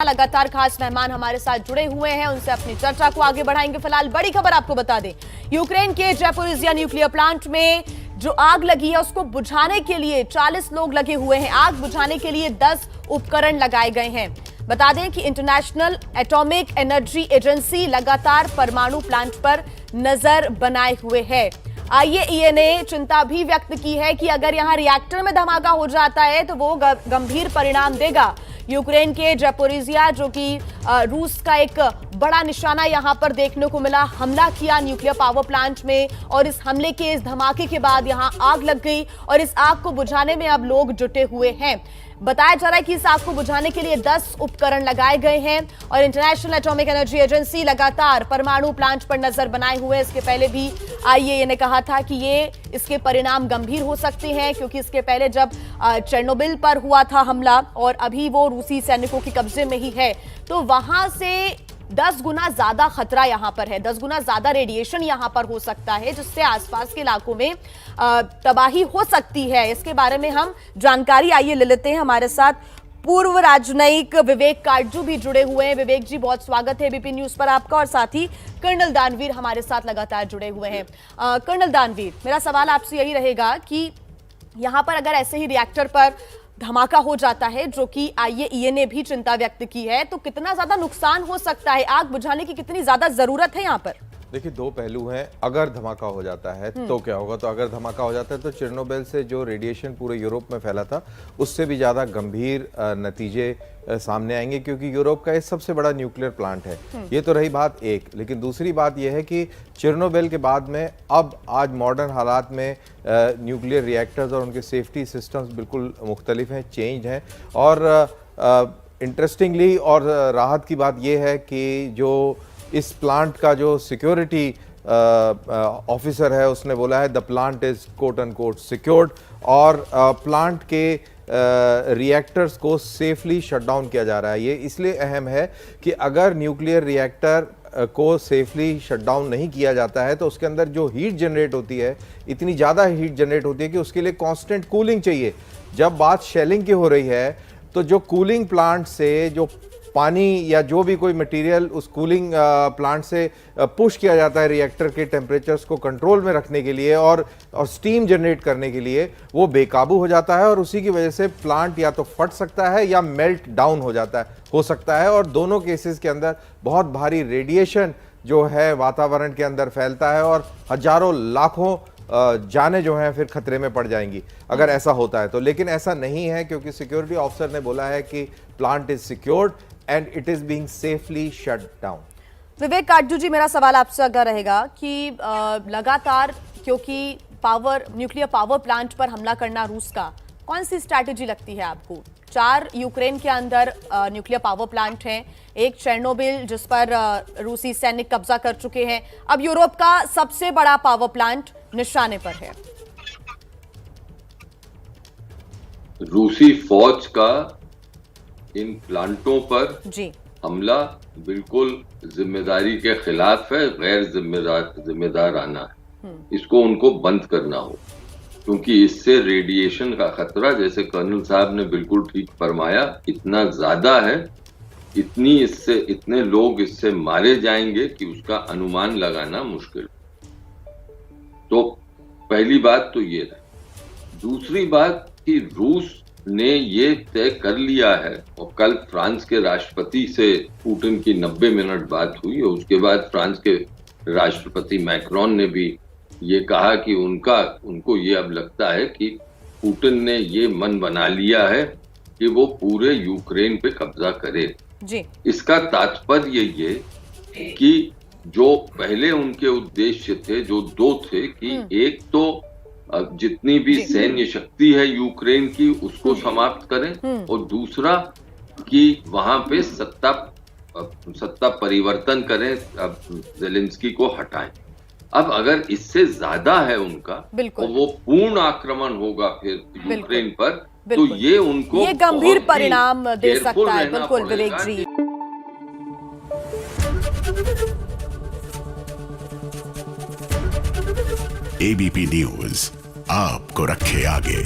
लगातार खास मेहमान हमारे साथ जुड़े हुए हैं, उनसे अपनी चर्चा को आगे बढ़ाएंगे। फिलहाल बड़ी खबर आपको बता दें, यूक्रेन के ज़ैपोरिज़िया न्यूक्लियर प्लांट में जो आग लगी है उसको बुझाने के लिए 40 लोग लगे हुए हैं। आग बुझाने के लिए 10 उपकरण लगाए गए हैं। बता दें कि इंटरनेशनल एटॉमिक एनर्जी एजेंसी लगातार परमाणु प्लांट पर नजर बनाए हुए है। आईएईए ने चिंता भी व्यक्त की है कि अगर यहां रिएक्टर में धमाका हो जाता है तो वो गंभीर परिणाम देगा। यूक्रेन के ज़ैपोरिज़िया, जो कि रूस का एक बड़ा निशाना यहां पर देखने को मिला, हमला किया न्यूक्लियर पावर प्लांट में और इस हमले के इस धमाके के बाद यहां आग लग गई और इस आग को बुझाने में अब लोग जुटे हुए हैं। बताया जा रहा है कि इस आग को बुझाने के लिए 10 उपकरण लगाए गए हैं और इंटरनेशनल एटॉमिक एनर्जी एजेंसी लगातार परमाणु प्लांट पर नजर बनाए हुए है। इसके पहले भी आईएईए ने कहा था कि इसके परिणाम गंभीर हो सकते हैं, क्योंकि इसके पहले जब चेर्नोबिल पर हुआ था हमला और अभी वो रूसी सैनिकों के कब्जे में ही है, तो वहां से 10 गुना ज्यादा खतरा यहां पर है, 10 गुना ज्यादा रेडिएशन यहां पर हो सकता है, जिससे आसपास के इलाकों में तबाही हो सकती है। इसके बारे में हम जानकारी आइए ले लेते हैं। हमारे साथ पूर्व राजनयिक विवेक काटजू भी जुड़े हुए हैं। विवेक जी, बहुत स्वागत है एबीपी न्यूज पर आपका। और साथ ही कर्नल दानवीर हमारे साथ लगातार जुड़े हुए हैं। कर्नल दानवीर, मेरा सवाल आपसे यही रहेगा कि यहां पर अगर ऐसे ही रिएक्टर पर धमाका हो जाता है, जो कि आईएईए ने भी चिंता व्यक्त की है, तो कितना ज्यादा नुकसान हो सकता है? आग बुझाने की कितनी ज्यादा जरूरत है यहाँ पर? देखिए, दो पहलू हैं। अगर धमाका हो जाता है तो क्या होगा? तो अगर धमाका हो जाता है तो चेर्नोबिल से जो रेडिएशन पूरे यूरोप में फैला था, उससे भी ज़्यादा गंभीर नतीजे सामने आएंगे, क्योंकि यूरोप का ये सबसे बड़ा न्यूक्लियर प्लांट है। ये तो रही बात एक। लेकिन दूसरी बात यह है कि चेर्नोबिल के बाद में अब आज मॉडर्न हालात में न्यूक्लियर रिएक्टर्स और उनके सेफ्टी सिस्टम्स बिल्कुल मुख्तलिफ हैं, चेंज हैं। और इंटरेस्टिंगली और राहत की बात यह है कि जो इस प्लांट का जो सिक्योरिटी ऑफिसर है, उसने बोला है the plant is coat and coat secured, और प्लांट के रिएक्टर्स को सेफली शट डाउन किया जा रहा है। ये इसलिए अहम है कि अगर न्यूक्लियर रिएक्टर को सेफली शट डाउन नहीं किया जाता है तो उसके अंदर जो हीट जनरेट होती है, इतनी ज़्यादा हीट जनरेट होती है कि उसके लिए कांस्टेंट कूलिंग चाहिए। जब बात शेलिंग की हो रही है तो जो कूलिंग प्लांट से जो पानी या जो भी कोई मटेरियल उस कूलिंग प्लांट से पुश किया जाता है रिएक्टर के टेम्परेचर्स को कंट्रोल में रखने के लिए और स्टीम जनरेट करने के लिए, वो बेकाबू हो जाता है और उसी की वजह से प्लांट या तो फट सकता है या मेल्ट डाउन हो सकता है। और दोनों केसेस के अंदर बहुत भारी रेडिएशन जो है वातावरण के अंदर फैलता है और हजारों लाखों जाने जो हैं फिर खतरे में पड़ जाएंगी अगर ऐसा होता है तो। लेकिन ऐसा नहीं है, क्योंकि सिक्योरिटी ऑफिसर ने बोला है कि plant is secured and it is being safely shut down. Vivek Katju ji, मेरा सवाल आपसे अगर रहेगा कि लगातार, क्योंकि न्यूक्लियर पावर प्लांट पर हमला करना रूस का, कौन सी स्ट्रैटेजी लगती है आपको? 4 यूक्रेन के अंदर न्यूक्लियर पावर प्लांट हैं, एक चेर्नोबिल जिस पर रूसी सैनिक कब्जा कर चुके हैं, अब यूरोप का सबसे बड़ा पावर प्लांट निशाने पर है। रूसी फौज का इन प्लांटों पर जी हमला बिल्कुल जिम्मेदारी के खिलाफ है, गैर जिम्मेदाराना है। इसको उनको बंद करना हो, क्योंकि इससे रेडिएशन का खतरा, जैसे कर्नल साहब ने बिल्कुल ठीक फरमाया, इतना ज्यादा है, इतने लोग इससे मारे जाएंगे कि उसका अनुमान लगाना मुश्किल। तो पहली बात तो ये है। दूसरी बात कि रूस ने ये तय कर लिया है, और कल फ्रांस के राष्ट्रपति से पुतिन की 90 मिनट बात हुई और उसके बाद फ्रांस के राष्ट्रपति मैक्रोन ने भी ये कहा कि उनको ये अब लगता है कि पुतिन ने ये मन बना लिया है कि वो पूरे यूक्रेन पे कब्जा करे जी। इसका तात्पर्य ये कि जो पहले उनके उद्देश्य थे, जो 2 थे, कि एक तो जितनी भी सैन्य शक्ति है यूक्रेन की उसको समाप्त करें, और दूसरा कि वहां पे सत्ता परिवर्तन करें, ज़ेलेंस्की को हटाएं। अब अगर इससे ज्यादा है उनका और वो पूर्ण आक्रमण होगा फिर यूक्रेन पर, तो ये उनको गंभीर परिणाम दे सकता है। बिल्कुल विवेक जी। एबीपी न्यूज आपको रखे आगे।